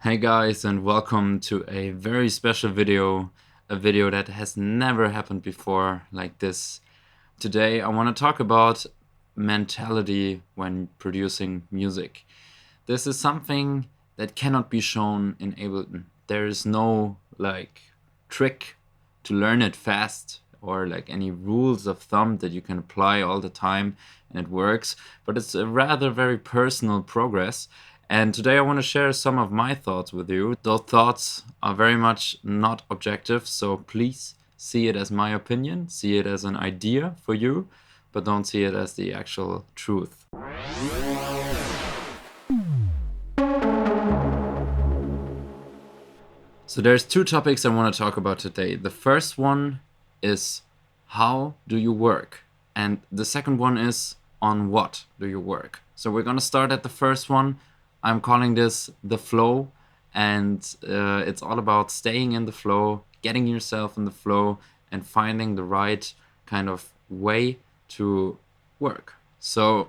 Hey guys, and welcome to a very special video, a video that has never happened before like this. Today I want to talk about mentality when producing music. This is something that cannot be shown in Ableton. There is no trick to learn it fast or any rules of thumb that you can apply all the time and it works, but it's a rather very personal progress. And today I want to share some of my thoughts with you. Those thoughts are very much not objective, so please see it as my opinion, see it as an idea for you, but don't see it as the actual truth. So there's two topics I want to talk about today. The first one is how do you work? And the second one is on what do you work? So we're going to start at the first one. I'm calling this the flow, and it's all about staying in the flow, getting yourself in the flow, and finding the right kind of way to work. So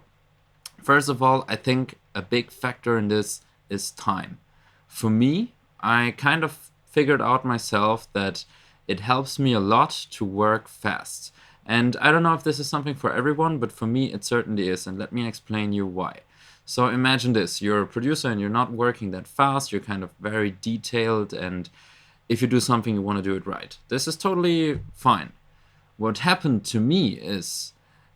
first of all, I think a big factor in this is time. For me, I kind of figured out myself that it helps me a lot to work fast. And I don't know if this is something for everyone, but for me it certainly is, and let me explain you why. So imagine this, you're a producer and you're not working that fast, you're kind of very detailed, and if you do something you want to do it right. This is totally fine. What happened to me is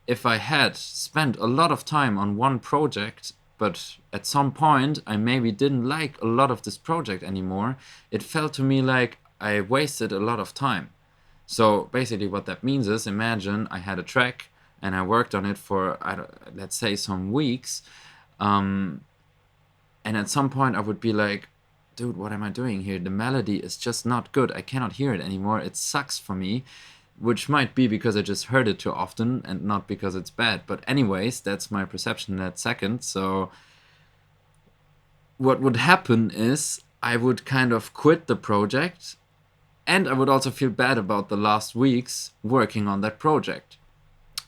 if I had spent a lot of time on one project, but at some point I maybe didn't like a lot of this project anymore, it felt to me like I wasted a lot of time. So basically what that means is, imagine I had a track and I worked on it for, let's say, some weeks. And at some point I would be like, dude, what am I doing here? The melody is just not good. I cannot hear it anymore. It sucks for me, which might be because I just heard it too often and not because it's bad. But anyways, that's my perception in that second. So what would happen is I would kind of quit the project, and I would also feel bad about the last weeks working on that project.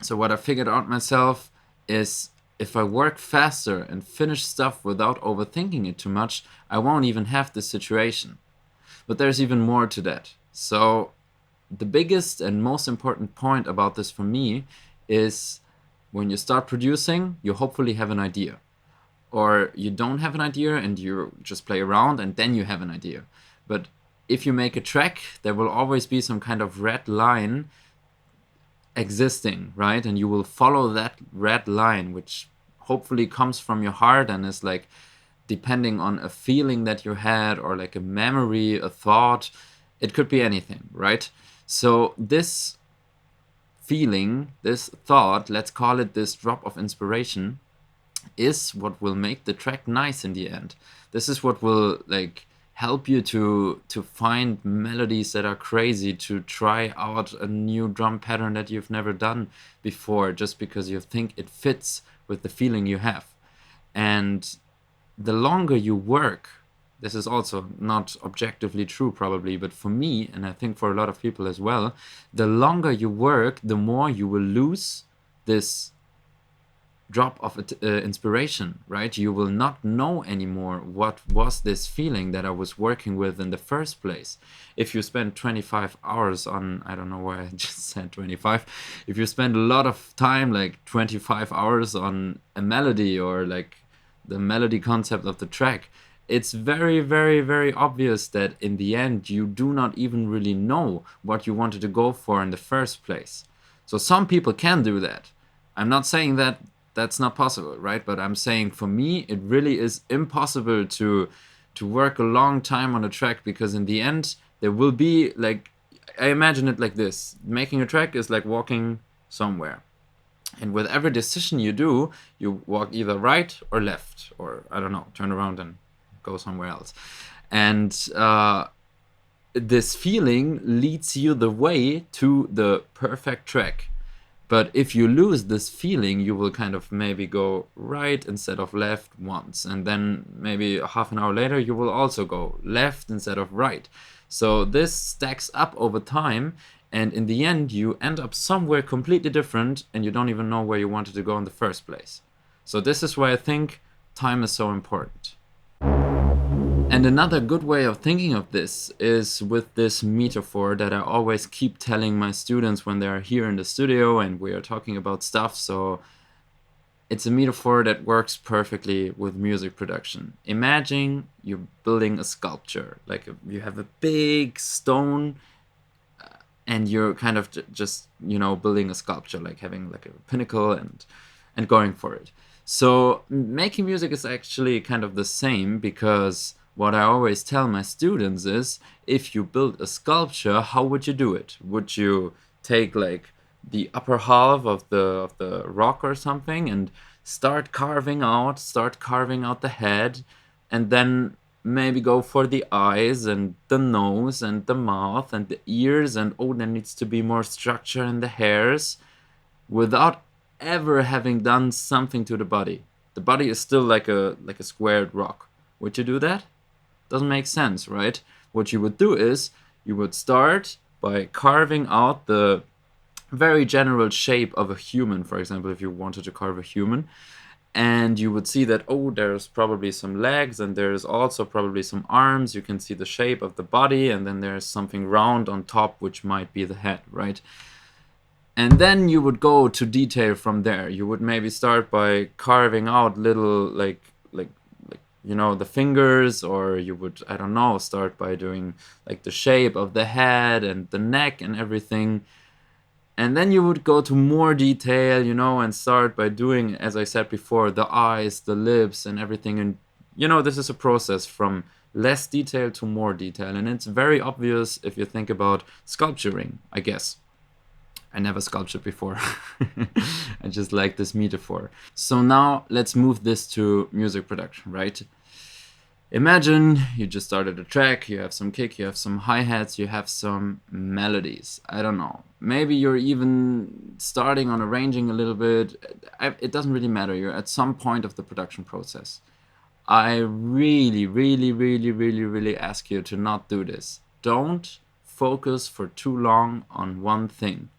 So what I figured out myself is, if I work faster and finish stuff without overthinking it too much, I won't even have this situation. But there's even more to that. So the biggest and most important point about this for me is, when you start producing, you hopefully have an idea. Or you don't have an idea and you just play around and then you have an idea. But if you make a track, there will always be some kind of red line existing, right? And you will follow that red line, which hopefully comes from your heart and is depending on a feeling that you had, or a memory, a thought. It could be anything, right? So this feeling, this thought, let's call it this drop of inspiration, is what will make the track nice in the end. This is what will help you to find melodies that are crazy, to try out a new drum pattern that you've never done before, just because you think it fits with the feeling you have. And the longer you work, this is also not objectively true probably, but for me, and I think for a lot of people as well, the longer you work, the more you will lose this drop of inspiration, right? You will not know anymore what was this feeling that I was working with in the first place. If you spend 25 hours on, I don't know why I just said 25, if you spend a lot of time, 25 hours on a melody or the melody concept of the track, it's very, very, very obvious that in the end you do not even really know what you wanted to go for in the first place. So some people can do that. I'm not saying that that's not possible, right? But I'm saying for me, it really is impossible to work a long time on a track, because in the end, there will be I imagine it like this. Making a track is like walking somewhere. And with every decision you do, you walk either right or left, or I don't know, turn around and go somewhere else. And this feeling leads you the way to the perfect track. But if you lose this feeling, you will kind of maybe go right instead of left once. And then maybe half an hour later, you will also go left instead of right. So this stacks up over time. And in the end, you end up somewhere completely different and you don't even know where you wanted to go in the first place. So this is why I think time is so important. And another good way of thinking of this is with this metaphor that I always keep telling my students when they're here in the studio and we are talking about stuff. So it's a metaphor that works perfectly with music production. Imagine you're building a sculpture, like you have a big stone and you're kind of just, you know, building a sculpture, like having like a pinnacle and going for it. So making music is actually kind of the same, because what I always tell my students is, if you build a sculpture, how would you do it? Would you take like the upper half of the rock or something and start carving out the head, and then maybe go for the eyes and the nose and the mouth and the ears, and oh, there needs to be more structure in the hairs, without ever having done something to the body? The body is still like a squared rock. Would you do that? Doesn't make sense, right? What you would do is you would start by carving out the very general shape of a human, for example, if you wanted to carve a human. And you would see that, oh, there's probably some legs and there's also probably some arms. You can see the shape of the body, and then there's something round on top, which might be the head, right? And then you would go to detail from there. You would maybe start by carving out little like you know, the fingers, or you would, I don't know, start by doing like the shape of the head and the neck and everything. And then you would go to more detail, you know, and start by doing, as I said before, the eyes, the lips and everything. And, you know, this is a process from less detail to more detail. And it's very obvious if you think about sculpturing, I guess. I never sculptured before. I just like this metaphor. So now let's move this to music production, right? Imagine you just started a track, you have some kick, you have some hi-hats, you have some melodies. I don't know. Maybe you're even starting on arranging a little bit. It doesn't really matter. You're at some point of the production process. I really, really, really, really, really ask you to not do this. Don't focus for too long on one thing.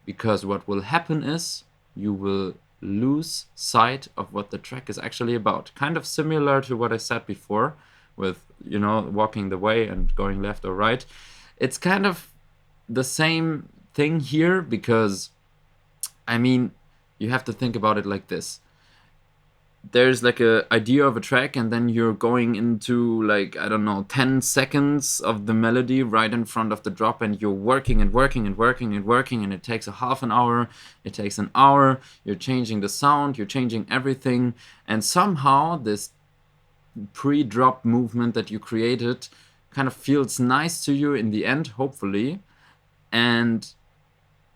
Because what will happen is you will lose sight of what the track is actually about. Kind of similar to what I said before with, you know, walking the way and going left or right. It's kind of the same thing here, because, I mean, you have to think about it like this. There's like a idea of a track, and then you're going into like, I don't know, 10 seconds of the melody right in front of the drop, and you're working and working and working and working, and it takes a half an hour, it takes an hour, you're changing the sound, you're changing everything, and somehow this pre-drop movement that you created kind of feels nice to you in the end, hopefully, and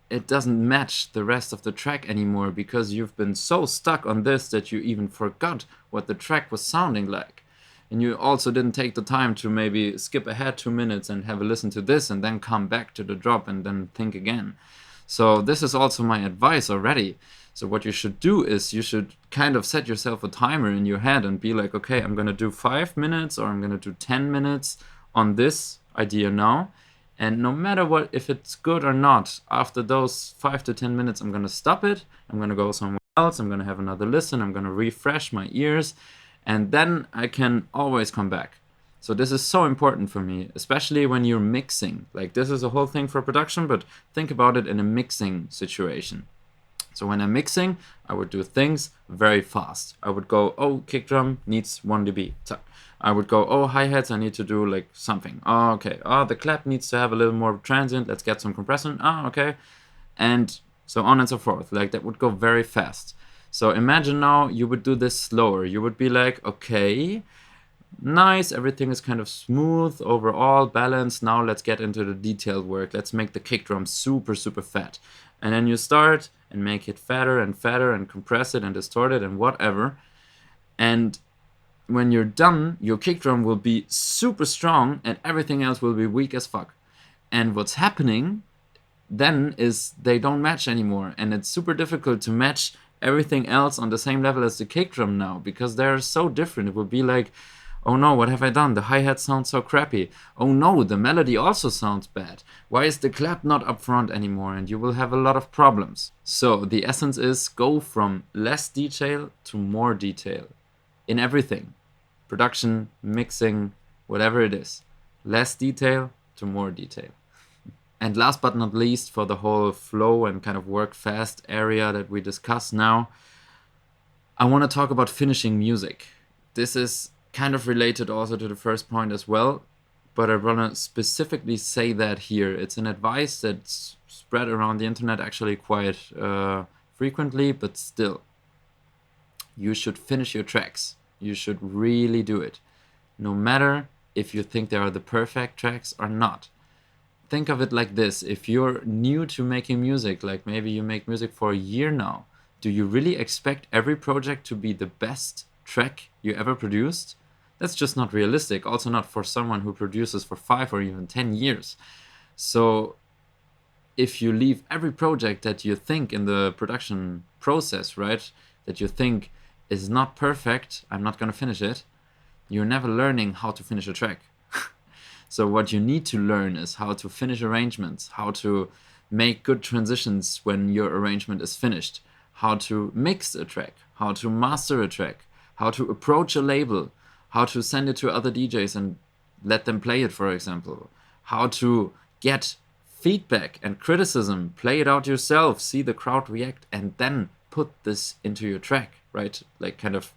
it doesn't match the rest of the track anymore, because you've been so stuck on this that you even forgot what the track was sounding like. And you also didn't take the time to maybe skip ahead 2 minutes and have a listen to this and then come back to the drop and then think again. So this is also my advice already. So what you should do is you should kind of set yourself a timer in your head and be like, okay, I'm going to do 5 minutes or I'm going to do 10 minutes on this idea now. And no matter what, if it's good or not, after those 5 to 10 minutes, I'm going to stop it. I'm going to go somewhere else. I'm going to have another listen. I'm going to refresh my ears. And then I can always come back. So this is so important for me, especially when you're mixing. Like, this is a whole thing for production, but think about it in a mixing situation. So when I'm mixing, I would do things very fast. I would go, oh, kick drum needs 1 dB. I would go, oh, hi-hats, I need to do like something. Oh, okay. Oh, the clap needs to have a little more transient. Let's get some compression. Oh, okay. And so on and so forth. Like, that would go very fast. So imagine now you would do this slower. You would be like, okay, nice. Everything is kind of smooth, overall balanced. Now let's get into the detailed work. Let's make the kick drum super, super fat. And then you start and make it fatter and compress it and distort it and whatever. And when you're done, your kick drum will be super strong and everything else will be weak as fuck. And what's happening then is they don't match anymore. And it's super difficult to match everything else on the same level as the kick drum now, because they're so different. It would be like, oh no, what have I done? The hi-hat sounds so crappy. Oh no, the melody also sounds bad. Why is the clap not up front anymore? And you will have a lot of problems. So the essence is go from less detail to more detail in everything. Production, mixing, whatever it is. Less detail to more detail. And last but not least, for the whole flow and kind of work fast area that we discuss now, I want to talk about finishing music. This is kind of related also to the first point as well, but I want to specifically say that here. It's an advice that's spread around the internet actually quite frequently, but still. You should finish your tracks. You should really do it. No matter if you think they are the perfect tracks or not. Think of it like this. If you're new to making music, like maybe you make music for a year now, do you really expect every project to be the best track you ever produced? That's just not realistic. Also not for someone who produces for 5 or even 10 years. So if you leave every project that you think in the production process, right, that you think is not perfect, I'm not going to finish it, you're never learning how to finish a track. So what you need to learn is how to finish arrangements, how to make good transitions when your arrangement is finished, how to mix a track, how to master a track, how to approach a label, how to send it to other DJs and let them play it, for example, how to get feedback and criticism, play it out yourself, see the crowd react, and then put this into your track, right? Like kind of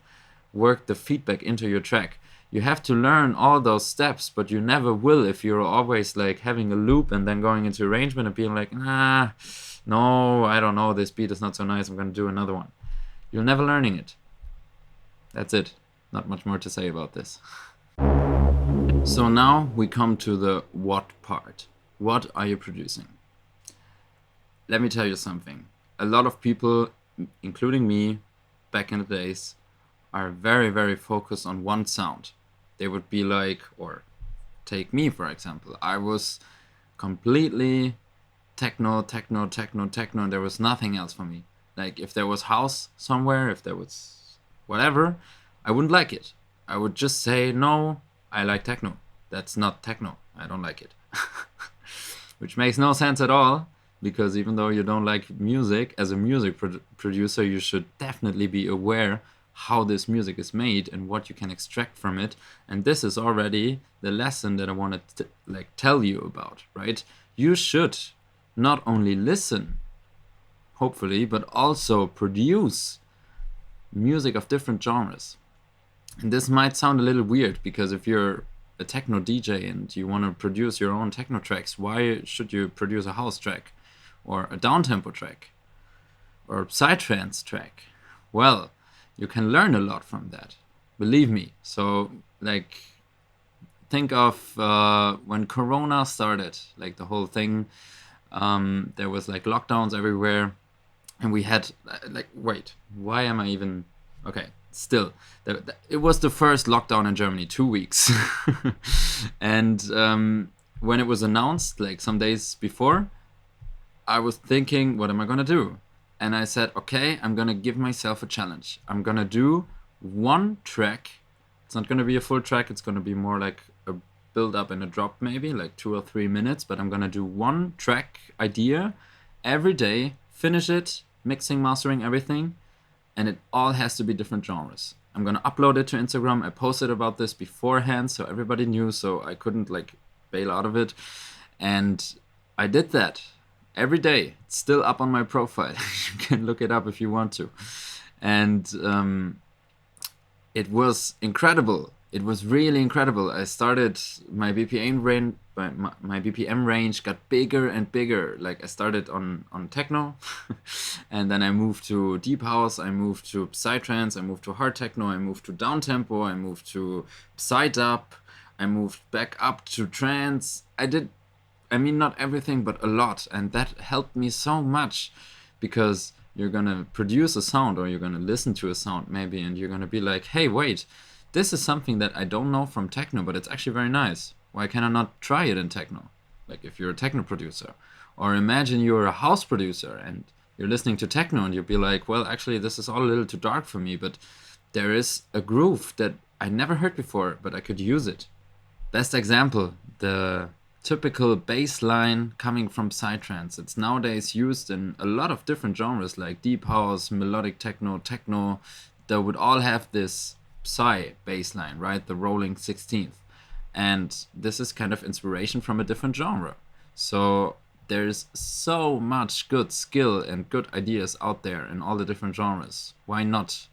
work the feedback into your track. You have to learn all those steps, but you never will if you're always like having a loop and then going into arrangement and being like, no, I don't know, this beat is not so nice, I'm going to do another one. You're never learning it. That's it. Not much more to say about this. So now we come to the what part. What are you producing? Let me tell you something. A lot of people, including me, back in the days, are very, very focused on one sound. They would be like, or take me for example, I was completely techno, and there was nothing else for me. Like if there was house somewhere, if there was whatever, I wouldn't like it. I would just say, no, I like techno. That's not techno. I don't like it. Which makes no sense at all, because even though you don't like music, as a music producer, you should definitely be aware how this music is made and what you can extract from it. And this is already the lesson that I want to tell you about, right? You should not only listen, hopefully, but also produce music of different genres. And this might sound a little weird, because if you're a techno DJ and you want to produce your own techno tracks, why should you produce a house track or a downtempo track or a psytrance track? Well, you can learn a lot from that, believe me. So like think of when Corona started, like the whole thing, there was like lockdowns everywhere, and we had wait, why am I even okay? Still, it was the first lockdown in Germany, 2 weeks. And when it was announced, like some days before, I was thinking, what am I gonna do? And I said, okay, I'm gonna give myself a challenge. I'm gonna do one track. It's not gonna be a full track, it's gonna be more like a build up and a drop, maybe like 2 or 3 minutes, but I'm gonna do one track idea every day, finish it, mixing, mastering, everything. And it all has to be different genres. I'm gonna upload it to Instagram. I posted about this beforehand, so everybody knew, so I couldn't like bail out of it. And I did that every day. It's still up on my profile. You can look it up if you want to. And it was incredible. It was really incredible. I started my BPM range. My BPM range got bigger and bigger. Like I started on techno, and then I moved to deep house. I moved to psytrance. I moved to hard techno. I moved to downtempo. I moved to psydub. I moved back up to trance. I mean, not everything, but a lot, and that helped me so much, because you're gonna produce a sound, or you're gonna listen to a sound maybe, and you're gonna be like, hey, wait, this is something that I don't know from techno, but it's actually very nice. Why can I not try it in techno? Like if you're a techno producer. Or imagine you're a house producer and you're listening to techno and you'll be like, well, actually this is all a little too dark for me, but there is a groove that I never heard before, but I could use it. Best example, the typical bass line coming from psytrance. It's nowadays used in a lot of different genres like deep house, melodic techno, that would all have this psy bass line, right? The rolling 16th. And this is kind of inspiration from a different genre. So there's so much good skill and good ideas out there in all the different genres. Why not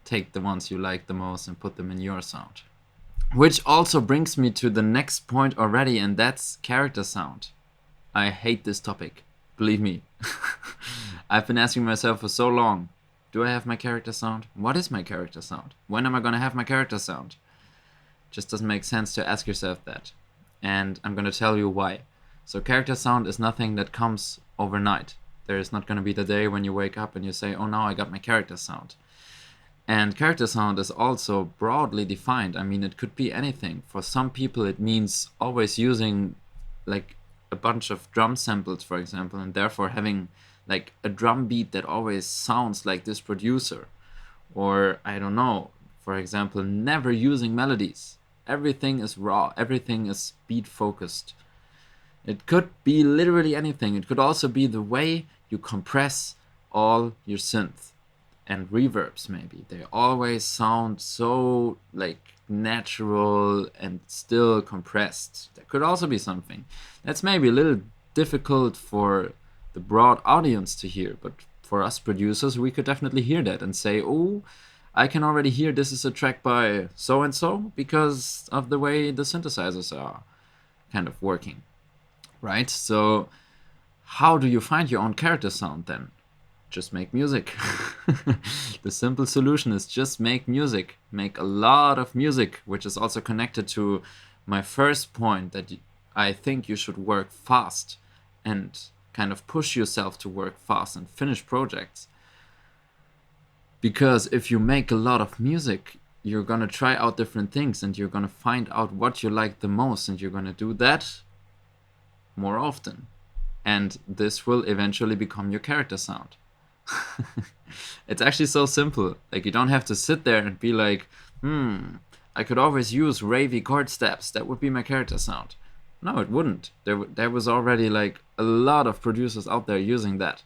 take the ones you like the most and put them in your sound? Which also brings me to the next point already, and that's character sound. I hate this topic, believe me. I've been asking myself for so long, do I have my character sound? What is my character sound? When am I gonna have my character sound? Just doesn't make sense to ask yourself that. And I'm gonna tell you why. So character sound is nothing that comes overnight. There is not gonna be the day when you wake up and you say, oh, now I got my character sound. And character sound is also broadly defined. I mean, it could be anything. For some people, it means always using like a bunch of drum samples, for example, and therefore having like a drum beat that always sounds like this producer. Or, I don't know, for example, never using melodies. Everything is raw, everything is beat focused. It could be literally anything. It could also be the way you compress all your synth and reverbs, maybe. They always sound so like natural and still compressed. That could also be something. That's maybe a little difficult for the broad audience to hear, but for us producers, we could definitely hear that and say, oh, I can already hear this is a track by so-and-so because of the way the synthesizers are kind of working, right? So how do you find your own character sound then? Just make music. The simple solution is just make music. Make a lot of music, which is also connected to my first point that I think you should work fast and kind of push yourself to work fast and finish projects. Because if you make a lot of music, you're gonna try out different things and you're gonna find out what you like the most, and you're gonna do that more often. And this will eventually become your character sound. It's actually so simple. Like, you don't have to sit there and be like, I could always use ravey chord steps. That would be my character sound. No, it wouldn't. There was already like a lot of producers out there using that.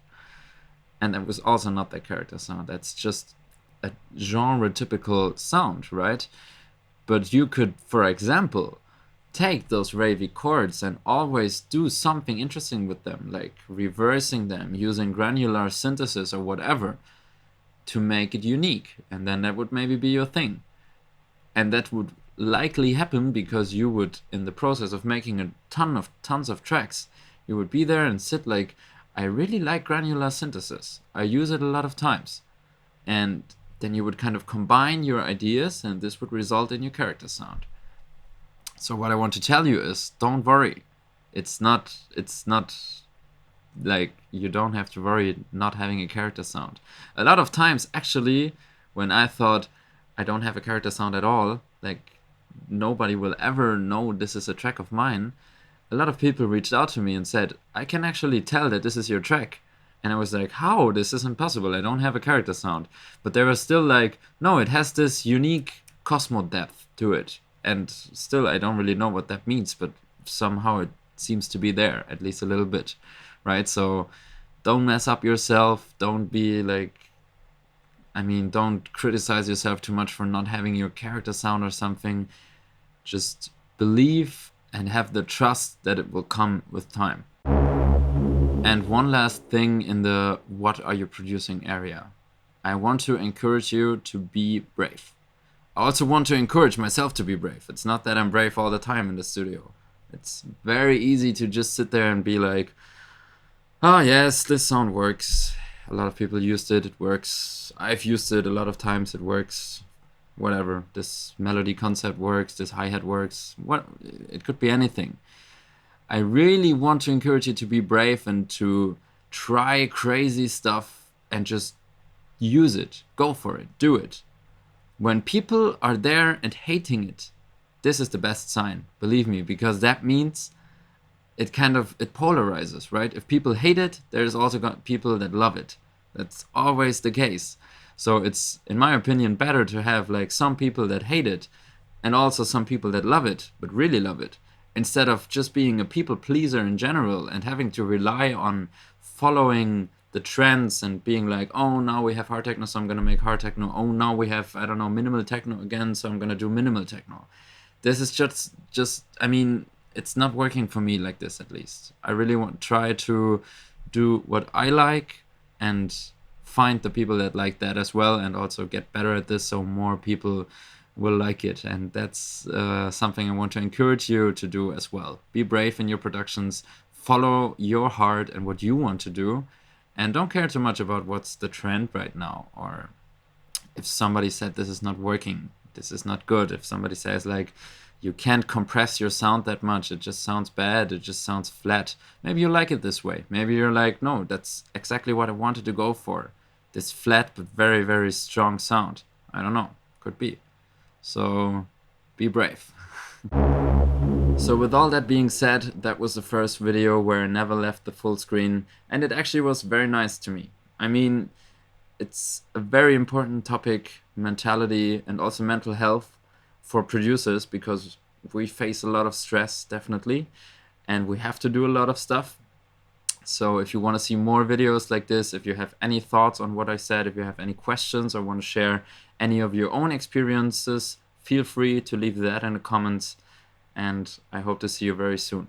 And that was also not their character sound. That's just a genre typical sound, right? But you could, for example, take those ravey chords and always do something interesting with them, like reversing them, using granular synthesis or whatever to make it unique. And then that would maybe be your thing. And that would likely happen because you would, in the process of making a tons of tracks, you would be there and sit like, I really like granular synthesis. I use it a lot of times. And then you would kind of combine your ideas, and this would result in your character sound. So what I want to tell you is, don't worry. It's not like you don't have to worry not having a character sound. A lot of times, actually, when I thought I don't have a character sound at all, like nobody will ever know this is a track of mine, a lot of people reached out to me and said, I can actually tell that this is your track. And I was like, how? This is impossible. I don't have a character sound. But they were still like, no, it has this unique Cosmo depth to it. And still, I don't really know what that means, but somehow it seems to be there, at least a little bit, right? So don't mess up yourself. Don't be like, don't criticize yourself too much for not having your character sound or something. Just believe and have the trust that it will come with time. And one last thing in the what are you producing area. I want to encourage you to be brave. I also want to encourage myself to be brave. It's not that I'm brave all the time in the studio. It's very easy to just sit there and be like, oh yes, this sound works. A lot of people used it, it works. I've used it a lot of times, it works. Whatever, this melody concept works, this hi-hat works. It could be anything. I really want to encourage you to be brave and to try crazy stuff and just use it. Go for it. Do it. When people are there and hating it, this is the best sign, believe me, because that means it polarizes, right? If people hate it, there's also got people that love it. That's always the case. So it's, in my opinion, better to have like some people that hate it and also some people that love it, but really love it, instead of just being a people pleaser in general and having to rely on following the trends and being like, oh, now we have hard techno, so I'm going to make hard techno. Oh, now we have, I don't know, minimal techno again, so I'm going to do minimal techno. this is just I mean, it's not working for me like this, at least. I really want try to do what I like and find the people that like that as well, and also get better at this so more people will like it. And that's something I want to encourage you to do as well. Be brave in your productions, follow your heart and what you want to do, and don't care too much about what's the trend right now, or if somebody said this is not working, this is not good. If somebody says like, you can't compress your sound that much, it just sounds bad, it just sounds flat. Maybe you like it this way. Maybe you're like, no, that's exactly what I wanted to go for. This flat but very, very strong sound. I don't know, could be. So be brave. So with all that being said, that was the first video where I never left the full screen, and it actually was very nice to me. I mean, it's a very important topic, mentality and also mental health for producers, because we face a lot of stress, definitely, and we have to do a lot of stuff. So if you want to see more videos like this, if you have any thoughts on what I said, if you have any questions or want to share any of your own experiences, feel free to leave that in the comments, and I hope to see you very soon.